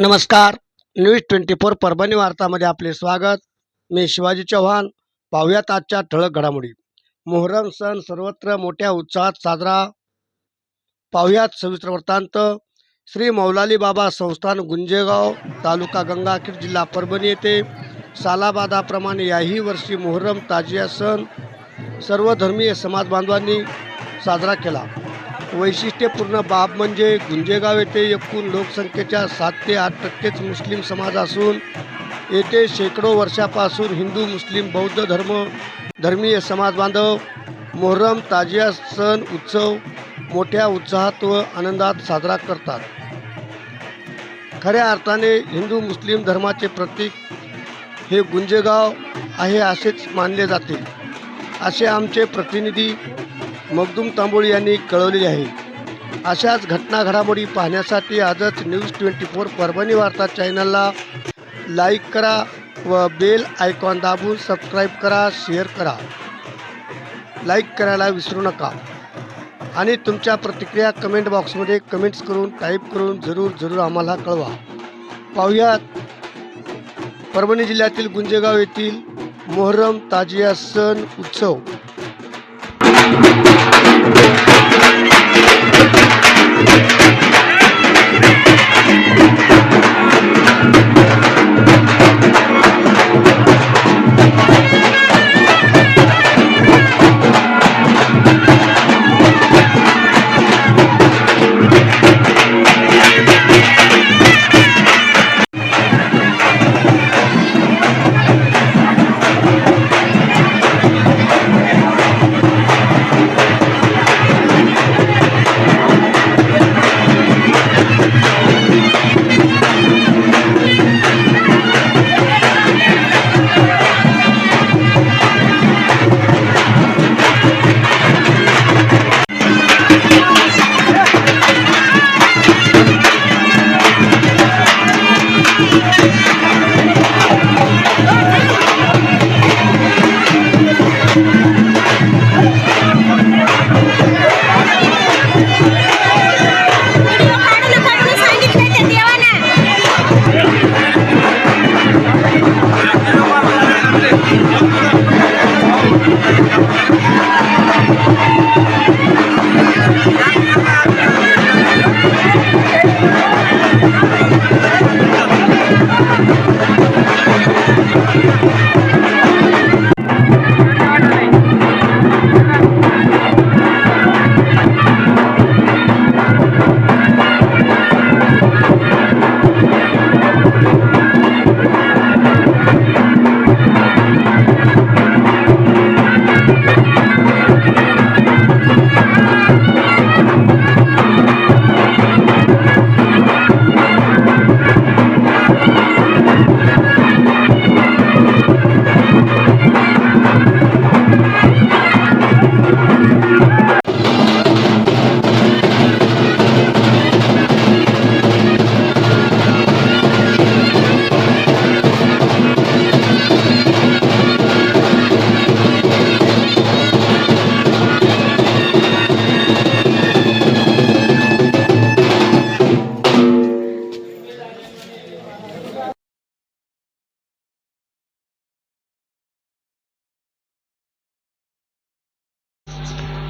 नमस्कार. न्यूज 24 परभणी वार्तामध्ये आपले स्वागत. मी शिवाजी चव्हाण. पाहुयात आजच्या ठळक घडामोडी. मोहरम सण सर्वत्र मोठ्या उत्साहात साजरा. पाहुयात सविस्तर वृत्तांत. श्री मौलाली बाबा संस्थान गुंजेगाव, तालुका गंगाखेड, जिल्हा परभणी येथे सालाबादाप्रमाणे याही वर्षी मोहरम ताजिया सण सर्व धर्मीय समाज बांधवांनी साजरा केला. वैशिष्ट्यपूर्ण बाब म्हणजे गुंजेगाव येथे एकूण लोकसंख्येच्या 7 ते 8% मुस्लिम समाज असून येथे शेकडो वर्षापासून हिंदू, मुस्लिम, बौद्ध धर्मीय समाज बांधव मोहरम ताजिया सण उत्सव मोठ्या उत्साहात व आनंदात साजरा करतात. खऱ्या अर्थाने हिंदू मुस्लिम धर्माचे प्रतीक हे गुंजेगाव आहे असेच मानले जाते, असे आमचे प्रतिनिधी मखदूम तांबोळी यांनी कळवलेले आहे. अशाच घटना घडामोडी पाहण्यासाठी आजच न्यूज 24 परभणी वार्ता चॅनलला लाईक करा व बेल आयकॉन दाबून सबस्क्राईब करा, शेअर करा. लाईक करायला विसरू नका आणि तुमच्या प्रतिक्रिया कमेंट बॉक्समध्ये कमेंट्स करून टाईप करून जरूर आम्हाला कळवा. पाहुयात परभणी जिल्ह्यातील गुंजेगाव येथील मोहरम ताजिया सण उत्सव.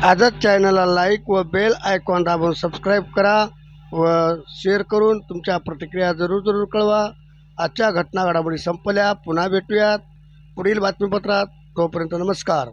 आजच चॅनलला लाईक व बेल आयकॉन दाबून सबस्क्राईब करा व शेअर करून तुमच्या प्रतिक्रिया जरूर कळवा. आजच्या घटना घडामोडी संपल्या. पुन्हा भेटूयात पुढील बातमीपत्रात. तोपर्यंत नमस्कार.